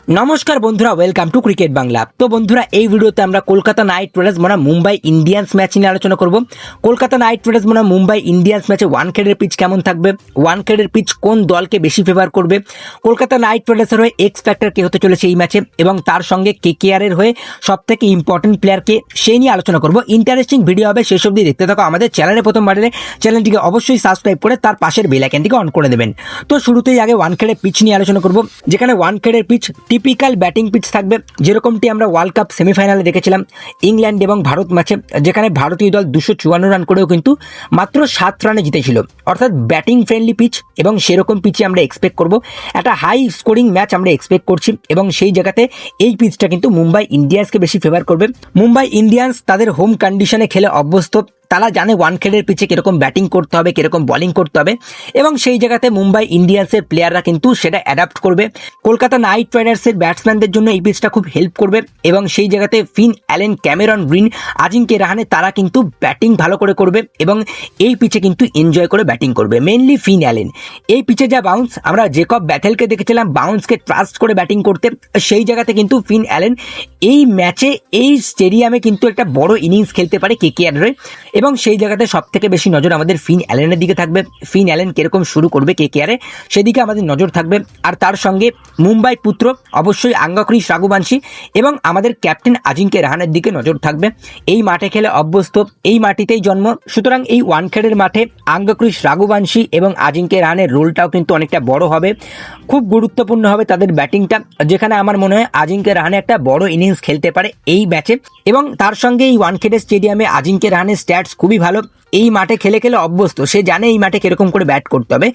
নমস্কার বন্ধুরা, welcome to cricket Bangla. তো বন্ধুরা, এই ভিডিওতে আমরা কলকাতা নাইট রাইডার্স বনাম মুম্বাই ইন্ডিয়ান্স ম্যাচ নিয়ে আলোচনা করব। কলকাতা নাইট রাইডার্স বনাম মুম্বাই ইন্ডিয়ান্স ম্যাচে ওয়ানখেডের পিচ কেমন থাকবে, ওয়ানখেডের পিচ কোন দলকে বেশি ফেভার করবে, কলকাতা নাইট রাইডার্সের হয়ে এক্স ফ্যাক্টর কে হতে চলেছে এই ম্যাচে, এবং তার সঙ্গে কেকেআর এর হয়ে সবথেকে ইম্পর্টেন্ট প্লেয়ারকে সেই নিয়ে আলোচনা করব। ইন্টারেস্টিং ভিডিও হবে, শেষ অবধি দেখতে থাকো। আমাদের চ্যানেলে প্রথমবার এলে চ্যানেলটিকে অবশ্যই সাবস্ক্রাইব করে তার পাশের বেল আইকনটিকে অন করে দেবেন। তো শুরুতেই আগে ওয়ানখেডের পিচ নিয়ে আলোচনা করব, যেখানে ওয়ানখেডের পিচ টিপিক্যাল ব্যাটিং পিচ থাকবে, যেরকমটি আমরা ওয়ার্ল্ড কাপ সেমিফাইনালে দেখেছিলাম ইংল্যান্ড এবং ভারত ম্যাচে, যেখানে ভারতীয় দল 254 রান করেও কিন্তু মাত্র 7 রানে জিতেছিল। অর্থাৎ ব্যাটিং ফ্রেন্ডলি পিচ, এবং সেরকম পিচে আমরা এক্সপেক্ট করব একটা হাই স্কোরিং ম্যাচ আমরা এক্সপেক্ট করছি, এবং সেই জায়গাতে এই পিচটা কিন্তু মুম্বাই ইন্ডিয়ান্সকে বেশি ফেভার করবে। মুম্বাই ইন্ডিয়ান্স তাদের হোম কন্ডিশনে খেলে অভ্যস্ত, তারা জানে ওয়ানখেডের পিচে কিরকম ব্যাটিং করতে হবে, কিরকম বোলিং করতে হবে, এবং সেই জায়গাতে মুম্বাই ইন্ডিয়ান্সের প্লেয়াররা কিন্তু সেটা অ্যাডাপ্ট করবে। কলকাতা নাইট রাইডার্সের ব্যাটসম্যানদের জন্য এই পিচটা খুব হেল্প করবে, এবং সেই জায়গাতে Finn Allen, Cameron Green, Ajinkya Rahane তারা কিন্তু ব্যাটিং ভালো করে করবে, এবং এই পিচে কিন্তু এনজয় করে ব্যাটিং করবে। মেনলি ফিন অ্যালেন, এই পিচে যা বাউন্স, আমরা জেকব ব্যাথেলকে দেখেছিলাম বাউন্সকে ট্রাস্ট করে ব্যাটিং করতে, সেই জায়গাতে কিন্তু ফিন অ্যালেন এই ম্যাচে এই স্টেডিয়ামে কিন্তু একটা বড় ইনিংস খেলতে পারে কেকেআর এর, এবং সেই জায়গাতে সব থেকে বেশি নজর আমাদের ফিন অ্যালেনের দিকে থাকবে। ফিন অ্যালেন কিরকম শুরু করবে কেকেআরে, সেদিকে আমাদের নজর থাকবে। আর তার সঙ্গে মুম্বাই পুত্র অবশ্যই আঙ্গাক্রিস রাঘুবংশী এবং আমাদের ক্যাপ্টেন আজিঙ্কে রাহানের দিকে নজর থাকবে। এই মাঠে খেলে অভ্যস্ত, এই মাটিতেই জন্ম, সুতরাং এই ওয়ানখেডের মাঠে আঙ্গাক্রিস রাঘুবংশী এবং আজিঙ্কে রাহানের রোলটাও কিন্তু অনেকটা বড় হবে, খুব গুরুত্বপূর্ণ হবে তাদের ব্যাটিংটা, যেখানে আমার মনে হয় আজিঙ্কে রাহানে একটা বড় ইনিংস খেলতে পারে এই ম্যাচে। এবং তার সঙ্গে এই ওয়ানখেডের স্টেডিয়ামে আজিঙ্কে রাহানের স্ট্যাটস খুবই ভালো, এই মাঠে খেলে খেলে অভ্যস্ত, সে জানে এই মাঠে কিরকম করে ব্যাট করতে হবে।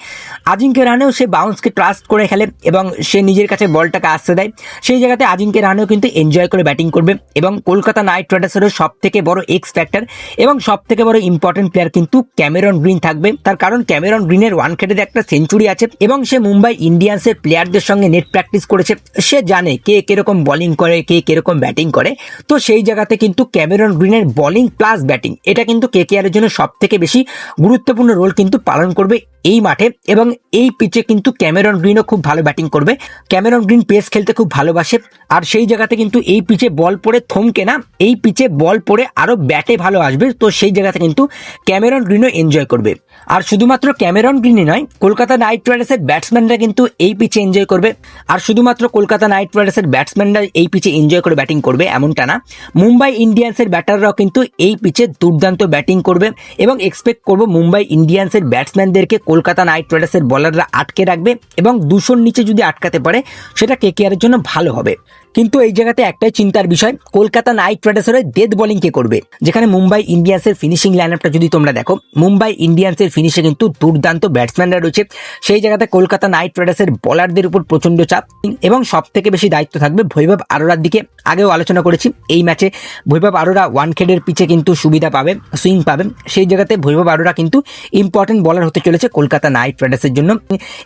আজিঙ্কে রাহানেও সে বাউন্সকে ট্রাস্ট করে খেলে, এবং সে নিজের কাছে বলটাকে আসতে দেয়, সেই জায়গাতে আজিঙ্কে রাহানেও কিন্তু এনজয় করে ব্যাটিং করবে। এবং কলকাতা নাইট রাইডার্সেরও সব থেকে বড় এক্স ফ্যাক্টর এবং সব থেকে বড় ইম্পর্টেন্ট প্লেয়ার কিন্তু ক্যামেরন গ্রিন থাকবে, তার কারণ ক্যামেরন গ্রিনের ওয়ানখেডের একটা সেঞ্চুরি আছে, এবং সে মুম্বাই ইন্ডিয়ান্সের প্লেয়ারদের সঙ্গে নেট প্র্যাকটিস করেছে, সে জানে কে কিরকম বোলিং করে, কে কিরকম ব্যাটিং করে। তো সেই জায়গাতে কিন্তু ক্যামেরন গ্রিনের বোলিং প্লাস ব্যাটিং এটা কিন্তু কেকেআর এর জন্য সব থেকে বেশি গুরুত্বপূর্ণ রোল কিন্তু পালন করবে এই মাঠে। এবং এই পিচে কিন্তু ক্যামেরন গ্রিনও খুব ভালো ব্যাটিং করবে, ক্যামেরন গ্রিন পেস খেলতে খুব ভালোবাসে, আর সেই জায়গাতে কিন্তু এই পিচে বল পড়ে থমকে না, এই পিচে বল পড়ে আরো ব্যাটে ভালো আসবে, তো সেই জায়গাতে কিন্তু ক্যামেরন গ্রিনও এনজয় করবে। আর শুধুমাত্র ক্যামেরন গ্রিনই নয়, কলকাতা নাইট রাইডার্সের ব্যাটসম্যানরা কিন্তু এই পিচে এনজয় করবে। আর শুধুমাত্র কলকাতা নাইট রাইডার্সের ব্যাটসম্যানরা এই পিচে এনজয় করে ব্যাটিং করবে এমনটা না, মুম্বাই ইন্ডিয়ান্সের ব্যাটাররাও কিন্তু এই পিচে দুর্দান্ত ব্যাটিং করবে, এবং এক্সপেক্ট করব মুম্বাই ইন্ডিয়ান্সের ব্যাটসম্যানদেরকে কলকাতা নাইট রাইডার্সের বলাররা আটকে রাখবে, এবং 200 নিচে যদি আটকাতে পারে সেটা কেকেআর এর জন্য ভালো হবে। কিন্তু এই জায়গাতে একটাই চিন্তার বিষয়, কলকাতা নাইট রাইডার্সের ডেথ বোলিং কে করবে, যেখানে মুম্বাই ইন্ডিয়ান্সের ফিনিশিং লাইনআপটা যদি তোমরা দেখো, মুম্বাই ইন্ডিয়ান্সের ফিনিশে কিন্তু দুর্দান্ত ব্যাটসম্যানরা রয়েছে, সেই জায়গাতে কলকাতা নাইট রাইডার্সের বোলারদের উপর প্রচন্ড চাপ, এবং সব থেকে বেশি দায়িত্ব থাকবে বৈভব আরোরার দিকে। আগেও আলোচনা করেছি এই ম্যাচে বৈভব আরোরা ওয়ানখেডের পিচে কিন্তু সুবিধা পাবে, সুইং পাবে, সেই জায়গাতে বৈভব আরোরা কিন্তু ইম্পর্টেন্ট বোলার হতে চলেছে কলকাতা নাইট রাইডার্সের জন্য।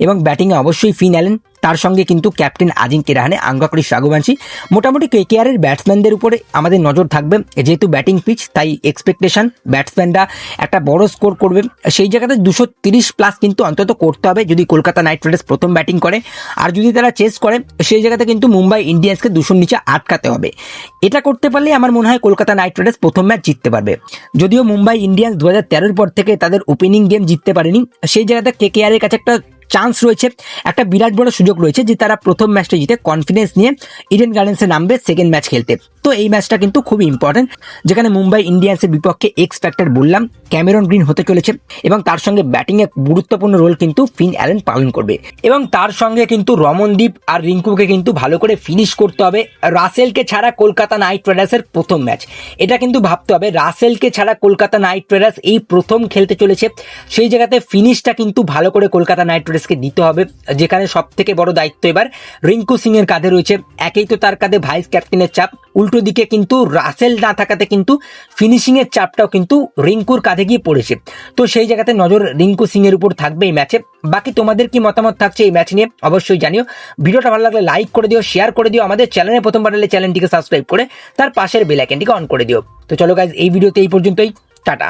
এবং ব্যাটিংয়ে অবশ্যই ফিন অ্যালেন, তার সঙ্গে কিন্তু ক্যাপ্টেন আজিঙ্কে রাহানে, আঙ্গাক্রিস রাঘুবংশী, মোটামুটি কেকেআর এর ব্যাটসম্যানদের উপরে আমাদের নজর থাকবে, যেহেতু ব্যাটিং পিচ তাই এক্সপেকটেশন ব্যাটসম্যানরা একটা বড় স্কোর করবে, সেই জায়গাতে 230 প্লাস কিন্তু অন্তত করতে হবে যদি কলকাতা নাইট রাইডার্স প্রথম ব্যাটিং করে। আর যদি তারা চেস করে সেই জায়গাতে কিন্তু মুম্বাই ইন্ডিয়ান্সকে 200 নিচে আটকাতে হবে। এটা করতে পারলে আমার মনে হয় কলকাতা নাইট রাইডার্স প্রথম ম্যাচ জিততে পারবে। যদিও মুম্বাই ইন্ডিয়ান্স 2013 পর থেকে তাদের ওপেনিং গেম জিততে পারেনি, সেই জায়গাতে কেকেআর এর কাছে একটা চান্স রয়েছে, একটা বিরাট বড় সুযোগ রয়েছে যে তারা প্রথম ম্যাচটা জিতে কনফিডেন্স নিয়ে ইডেন গার্ডেন্সে নামবে সেকেন্ড ম্যাচ খেলতে। তো এই ম্যাচটা কিন্তু খুবই ইম্পর্টেন্ট, যেখানে মুম্বাই ইন্ডিয়ান্সের বিপক্ষে এক্স ফ্যাক্টর বললাম ক্যামেরন গ্রিন হতে চলেছে, এবং তার সঙ্গে ব্যাটিংয়ে গুরুত্বপূর্ণ রোল কিন্তু ফিন অ্যালেন পালন করবে, এবং তার সঙ্গে কিন্তু রমনদীপ আর রিঙ্কুকে কিন্তু ভালো করে ফিনিশ করতে হবে। রাসেলকে ছাড়া কলকাতা নাইট রাইডার্সের প্রথম ম্যাচ, এটা কিন্তু ভাবতে হবে, রাসেলকে ছাড়া কলকাতা নাইট রাইডার্স এই প্রথম খেলতে চলেছে, সেই জায়গাতে ফিনিশটা কিন্তু ভালো করে কলকাতা নাইট রাইডার্সকে দিতে হবে, যেখানে সব থেকে বড় দায়িত্ব এবার রিঙ্কু সিং এর কাঁধে রয়েছে। একেই তো তার কাঁধে ভাইস ক্যাপ্টেনের চাপ, উল্টো দিকে কিন্তু রাসেল না থাকাতে কিন্তু ফিনিশিং এর চাপটাও কিন্তু রিঙ্কুর কাঁধে গিয়ে পড়েছে, তো সেই জায়গাতে নজর রিঙ্কু সিং এর উপর থাকবে এই ম্যাচে। বাকি তোমাদের কি মতামত থাকছে এই ম্যাচ নিয়ে অবশ্যই জানিও। ভিডিওটা ভালো লাগলে লাইক করে দিও, শেয়ার করে দিও, আমাদের চ্যানেলে প্রথমবার এলে চ্যানেলটিকে সাবস্ক্রাইব করে তার পাশের বেল আইকনটিকে অন করে দিও। তো চলো গাইজ, এই ভিডিওতে এই পর্যন্তই, টাটা।